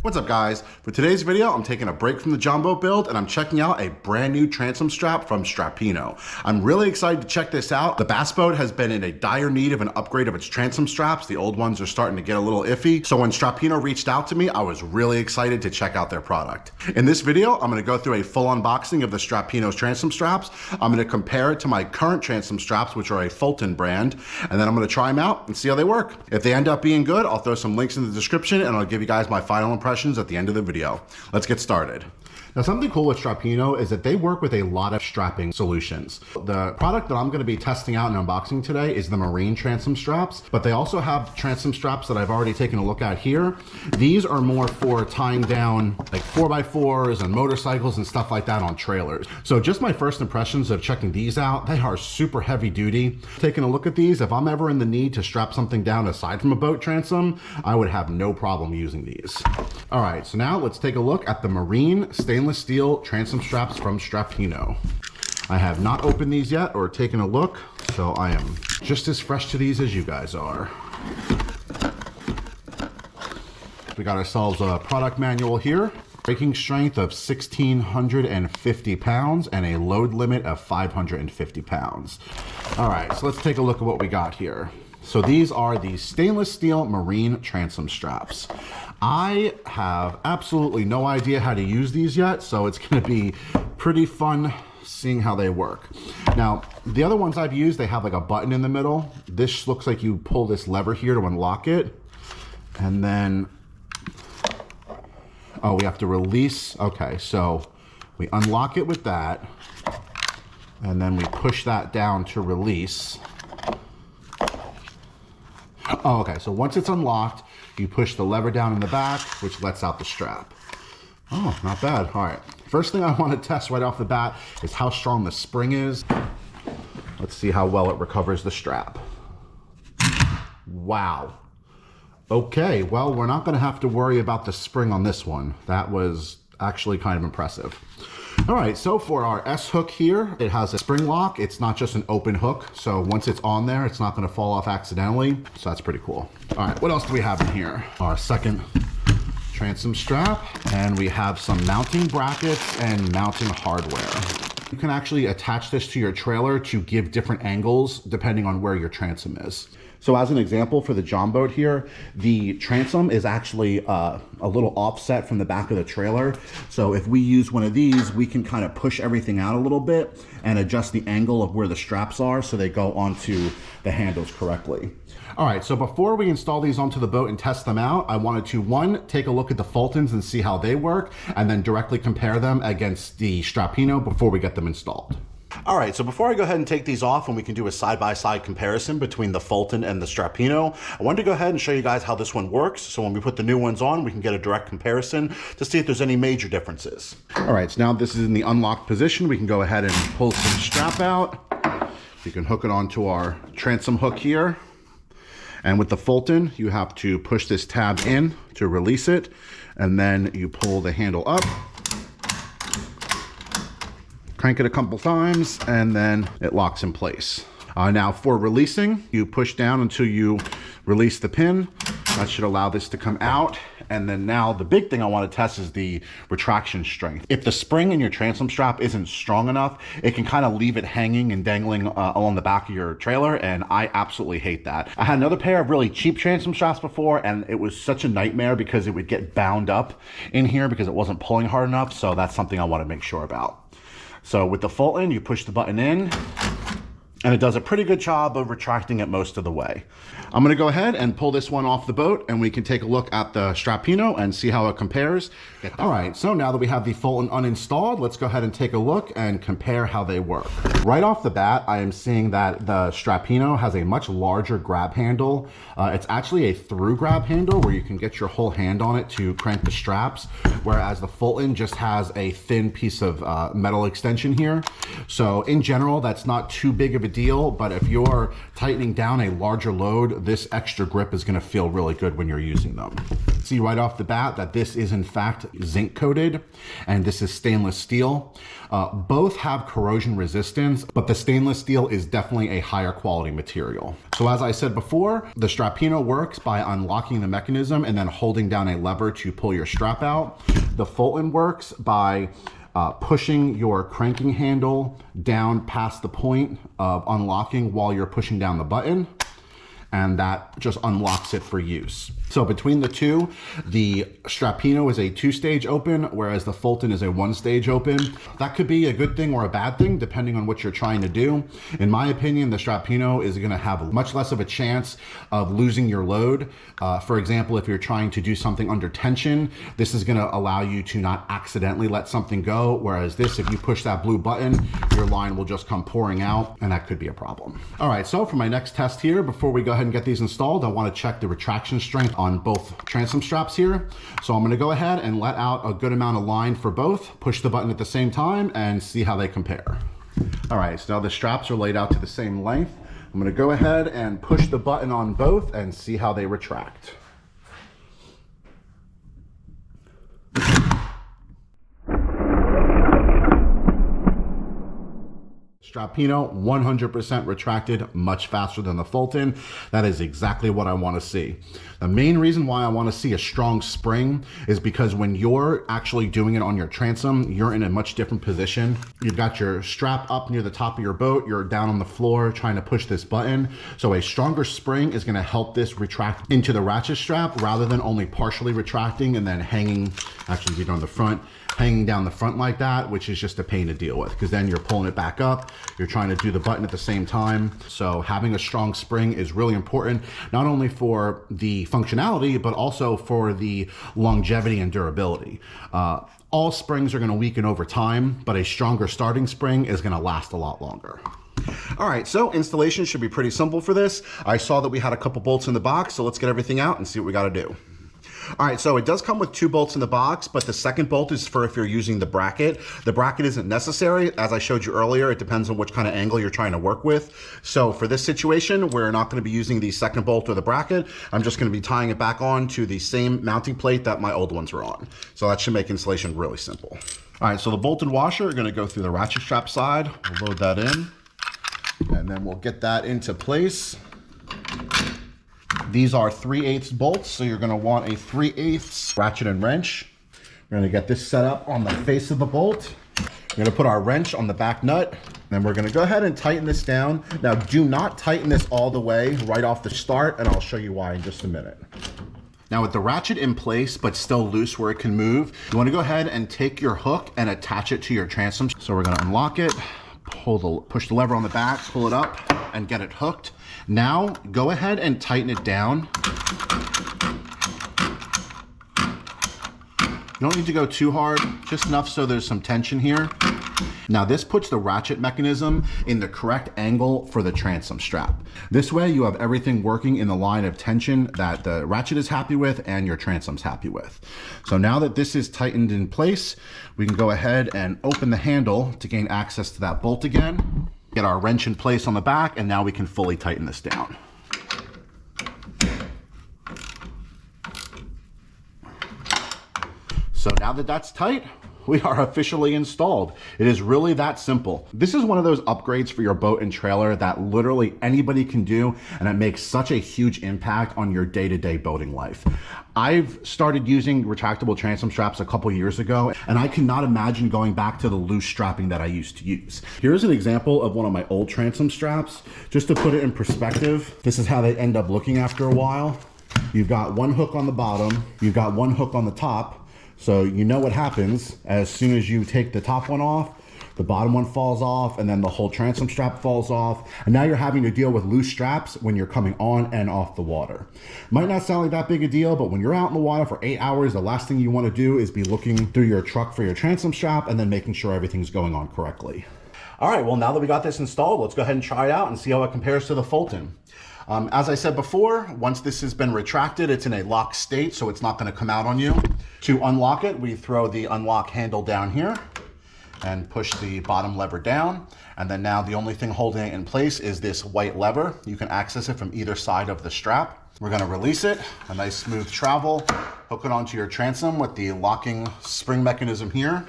What's up guys? For today's video, I'm taking a break from the jumbo build and I'm checking out a brand new transom strap from Strapinno. I'm really excited to check this out. The bass boat has been in a dire need of an upgrade of its transom straps. The old ones are starting to get a little iffy. So when Strapinno reached out to me, I was really excited to check out their product. In this video, I'm gonna go through a full unboxing of the Strapinno's transom straps. I'm gonna compare it to my current transom straps, which are a Fulton brand, and then I'm gonna try them out and see how they work. If they end up being good, I'll throw some links in the description and I'll give you guys my final impressions at the end of the video. Let's get started. Now, something cool with Strapinno is that they work with a lot of strapping solutions. The product that I'm going to be testing out and unboxing today is the marine transom straps, but they also have transom straps that I've already taken a look at here. These are more for tying down like 4x4s and motorcycles and stuff like that on trailers. So just my first impressions of checking these out, they are super heavy duty. Taking a look at these, if I'm ever in the need to strap something down aside from a boat transom, I would have no problem using these. All right, so now let's take a look at the marine stainless steel transom straps from Strapinno. I have not opened these yet or taken a look, so I am just as fresh to these as you guys are. We got ourselves a product manual here. Braking strength of 1,650 pounds and a load limit of 550 pounds. All right, so let's take a look at what we got here. So these are the stainless steel marine transom straps. I have absolutely no idea how to use these yet, so it's gonna be pretty fun seeing how they work. Now, the other ones I've used, they have like a button in the middle. This looks like you pull this lever here to unlock it. And then, oh, we have to release. Okay, so we unlock it with that. And then we push that down to release. Oh, okay, so once it's unlocked, you push the lever down in the back, which lets out the strap. Oh, not bad. All right, first thing I want to test right off the bat is how strong the spring is. Let's see how well it recovers the strap. Wow. Okay, well, we're not going to have to worry about the spring on this one. That was actually kind of impressive. All right, so for our S hook here, it has a spring lock. It's not just an open hook, so once it's on there, it's not gonna fall off accidentally, so that's pretty cool. All right, what else do we have in here? Our second transom strap, and we have some mounting brackets and mounting hardware. You can actually attach this to your trailer to give different angles depending on where your transom is. So as an example for the John boat here, the transom is actually a little offset from the back of the trailer. So if we use one of these, we can kind of push everything out a little bit and adjust the angle of where the straps are so they go onto the handles correctly. All right, so before we install these onto the boat and test them out, I wanted to, one, take a look at the Fultons and see how they work, and then directly compare them against the Strapinno before we get them installed. All right, so before I go ahead and take these off and we can do a side-by-side comparison between the Fulton and the Strapinno, I wanted to go ahead and show you guys how this one works. So when we put the new ones on, we can get a direct comparison to see if there's any major differences. All right, so now this is in the unlocked position. We can go ahead and pull some strap out. We can hook it onto our transom hook here. And with the Fulton, you have to push this tab in to release it. And then you pull the handle up. Crank it a couple times and then it locks in place. Now for releasing, you push down until you release the pin. That should allow this to come out. And then now the big thing I want to test is the retraction strength. If the spring in your transom strap isn't strong enough, it can kind of leave it hanging and dangling along the back of your trailer, and I absolutely hate that. I had another pair of really cheap transom straps before, and it was such a nightmare because it would get bound up in here because it wasn't pulling hard enough, so that's something I want to make sure about. So with the Fulton, you push the button in, and it does a pretty good job of retracting it most of the way. I'm gonna go ahead and pull this one off the boat and we can take a look at the Strapinno and see how it compares. All right, so now that we have the Fulton uninstalled, let's go ahead and take a look and compare how they work. Right off the bat, I am seeing that the Strapinno has a much larger grab handle. It's actually a through grab handle where you can get your whole hand on it to crank the straps, whereas the Fulton just has a thin piece of metal extension here. So in general, that's not too big of a deal, but if you're tightening down a larger load, this extra grip is gonna feel really good when you're using them. See right off the bat that this is in fact zinc coated, and this is stainless steel. Both have corrosion resistance, but the stainless steel is definitely a higher quality material. So as I said before, the Strapinno works by unlocking the mechanism and then holding down a lever to pull your strap out. The Fulton works by pushing your cranking handle down past the point of unlocking while you're pushing down the button, and that just unlocks it for use. So between the two, the Strapinno is a 2-stage open, whereas the Fulton is a 1-stage open. That could be a good thing or a bad thing, depending on what you're trying to do. In my opinion, the Strapinno is gonna have much less of a chance of losing your load. For example, if you're trying to do something under tension, this is gonna allow you to not accidentally let something go, whereas this, if you push that blue button, your line will just come pouring out, and that could be a problem. All right, so for my next test here, before we go ahead and get these installed, I wanna check the retraction strength on both transom straps here. So I'm gonna go ahead and let out a good amount of line for both, push the button at the same time, and see how they compare. All right, so now the straps are laid out to the same length. I'm gonna go ahead and push the button on both and see how they retract. Strapinno 100% retracted much faster than the Fulton. That is exactly what I want to see. The main reason why I want to see a strong spring is because when you're actually doing it on your transom, you're in a much different position. You've got your strap up near the top of your boat, you're down on the floor trying to push this button. So a stronger spring is going to help this retract into the ratchet strap rather than only partially retracting and then hanging, actually if you're on the front, hanging down the front like that, which is just a pain to deal with because then you're pulling it back up, you're trying to do the button at the same time. So having a strong spring is really important, not only for the functionality, but also for the longevity and durability. All springs are gonna weaken over time, but a stronger starting spring is gonna last a lot longer. All right, so installation should be pretty simple for this. I saw that we had a couple bolts in the box, so let's get everything out and see what we gotta do. All right, so it does come with 2 bolts in the box, but the second bolt is for if you're using the bracket. The bracket isn't necessary. As I showed you earlier, it depends on which kind of angle you're trying to work with. So for this situation, we're not gonna be using the second bolt or the bracket. I'm just gonna be tying it back on to the same mounting plate that my old ones were on. So that should make installation really simple. All right, so the bolt and washer are gonna go through the ratchet strap side. We'll load that in, and then we'll get that into place. These are 3/8 bolts, so you're gonna want a 3/8 ratchet and wrench. We're gonna get this set up on the face of the bolt. We're gonna put our wrench on the back nut, and we're gonna go ahead and tighten this down. Now, do not tighten this all the way right off the start, and I'll show you why in just a minute. Now with the ratchet in place, but still loose where it can move, you wanna go ahead and take your hook and attach it to your transom. So we're gonna unlock it, push the lever on the back, pull it up, and get it hooked. Now, go ahead and tighten it down. You don't need to go too hard, just enough so there's some tension here. Now this puts the ratchet mechanism in the correct angle for the transom strap. This way you have everything working in the line of tension that the ratchet is happy with and your transom's happy with. So now that this is tightened in place, we can go ahead and open the handle to gain access to that bolt again. Get our wrench in place on the back, and now we can fully tighten this down. So now that that's tight, we are officially installed. It is really that simple. This is one of those upgrades for your boat and trailer that literally anybody can do, and it makes such a huge impact on your day-to-day boating life. I've started using retractable transom straps a couple years ago, and I cannot imagine going back to the loose strapping that I used to use. Here's an example of one of my old transom straps. Just to put it in perspective, this is how they end up looking after a while. You've got one hook on the bottom, you've got one hook on the top, so you know what happens as soon as you take the top one off, the bottom one falls off, and then the whole transom strap falls off. And now you're having to deal with loose straps when you're coming on and off the water. Might not sound like that big a deal, but when you're out in the water for 8 hours, the last thing you want to do is be looking through your truck for your transom strap and then making sure everything's going on correctly. All right, well, now that we got this installed, let's go ahead and try it out and see how it compares to the Fulton. As I said before, once this has been retracted, it's in a locked state, so it's not going to come out on you. To unlock it, we throw the unlock handle down here, and push the bottom lever down. And then now the only thing holding it in place is this white lever. You can access it from either side of the strap. We're gonna release it, a nice smooth travel, hook it onto your transom with the locking spring mechanism here.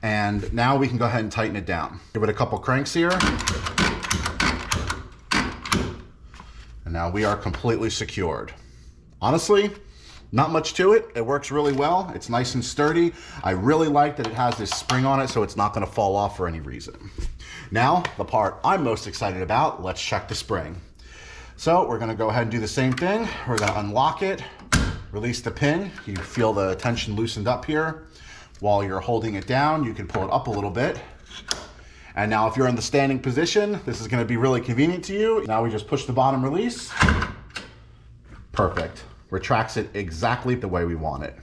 And now we can go ahead and tighten it down. Give it a couple cranks here. And now we are completely secured. Honestly, not much to it. It works really well. It's nice and sturdy. I really like that it has this spring on it so it's not gonna fall off for any reason. Now, the part I'm most excited about, let's check the spring. So we're gonna go ahead and do the same thing. We're gonna unlock it, release the pin. You feel the tension loosened up here. While you're holding it down, you can pull it up a little bit. And now if you're in the standing position, this is gonna be really convenient to you. Now we just push the bottom release. Perfect. Retracts it exactly the way we want it.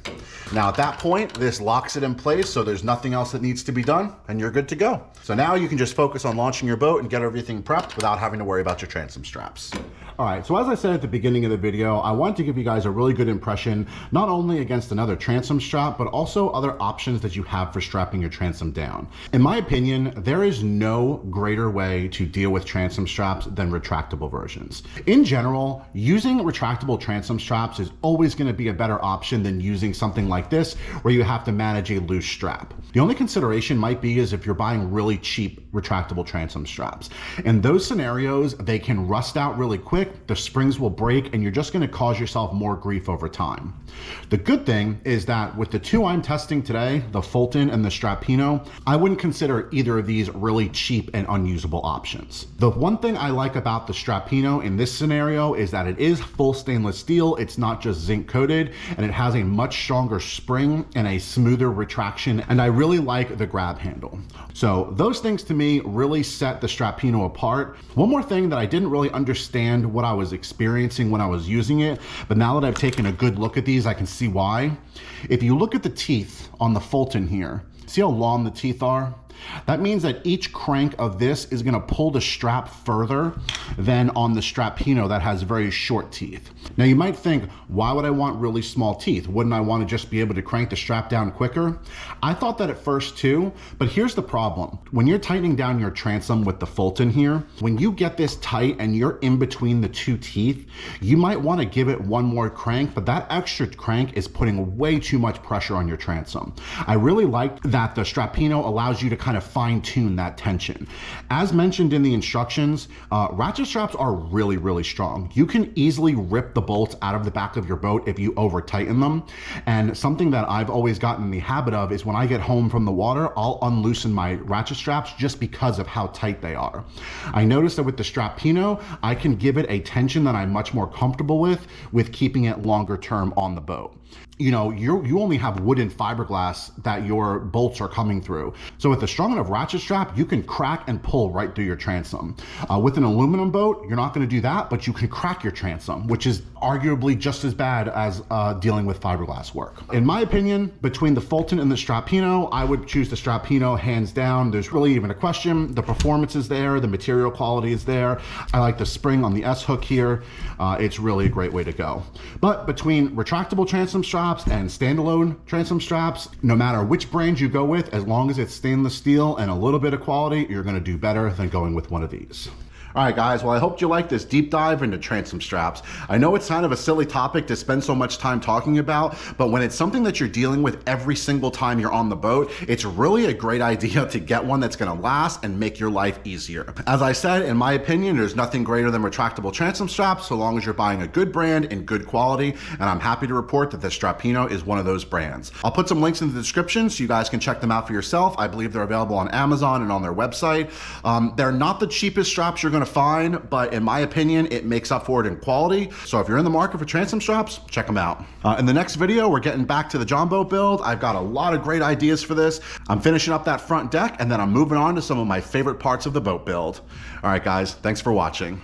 Now at that point, this locks it in place, so there's nothing else that needs to be done, and you're good to go. So now you can just focus on launching your boat and get everything prepped without having to worry about your transom straps. All right, so as I said at the beginning of the video, I wanted to give you guys a really good impression, not only against another transom strap, but also other options that you have for strapping your transom down. In my opinion, there is no greater way to deal with transom straps than retractable versions. In general, using retractable transom straps is always gonna be a better option than using something like this, where you have to manage a loose strap. The only consideration might be is if you're buying really cheap retractable transom straps. In those scenarios, they can rust out really quick, the springs will break, and you're just gonna cause yourself more grief over time. The good thing is that with the two I'm testing today, the Fulton and the Strapinno, I wouldn't consider either of these really cheap and unusable options. The one thing I like about the Strapinno in this scenario is that it is full stainless steel, it's not just zinc coated, and it has a much stronger spring and a smoother retraction, and I really like the grab handle. So those things to me really set the Strapinno apart. One more thing that I didn't really understand what I was experiencing when I was using it, but now that I've taken a good look at these, I can see why. If you look at the teeth on the Fulton here, see how long the teeth are? That means that each crank of this is gonna pull the strap further than on the Strapinno that has very short teeth. Now you might think, why would I want really small teeth? Wouldn't I want to just be able to crank the strap down quicker? I thought that at first too, but here's the problem. When you're tightening down your transom with the Fulton here, when you get this tight and you're in between the two teeth, you might want to give it one more crank, but that extra crank is putting way too much pressure on your transom. I really like that the Strapinno allows you to kind of fine tune that tension. As mentioned in the instructions, ratchet straps are really, really strong. You can easily rip the bolts out of the back of your boat if you over tighten them. And something that I've always gotten in the habit of is when I get home from the water, I'll unloosen my ratchet straps just because of how tight they are. I noticed that with the Strapinno, I can give it a tension that I'm much more comfortable with keeping it longer term on the boat. You know, you only have wood and fiberglass that your bolts are coming through. So with a strong enough ratchet strap, you can crack and pull right through your transom. With an aluminum boat, you're not gonna do that, but you can crack your transom, which is arguably just as bad as dealing with fiberglass work. In my opinion, between the Fulton and the Strapinno, I would choose the Strapinno hands down. There's really even a question. The performance is there, the material quality is there. I like the spring on the S hook here. It's really a great way to go. But between retractable transom straps and standalone transom straps, no matter which brand you go with, as long as it's stainless steel and a little bit of quality, you're gonna do better than going with one of these. All right, guys, well, I hope you liked this deep dive into transom straps. I know it's kind of a silly topic to spend so much time talking about, but when it's something that you're dealing with every single time you're on the boat, it's really a great idea to get one that's gonna last and make your life easier. As I said, in my opinion, there's nothing greater than retractable transom straps so long as you're buying a good brand and good quality, and I'm happy to report that the Strapinno is one of those brands. I'll put some links in the description so you guys can check them out for yourself. I believe they're available on Amazon and on their website. They're not the cheapest straps you're gonna find, but in my opinion, it makes up for it in quality. So if you're in the market for transom straps, check them out. In the next video, we're getting back to the John boat build. I've got a lot of great ideas for this. I'm finishing up that front deck, and then I'm moving on to some of my favorite parts of the boat build. All right, guys, thanks for watching.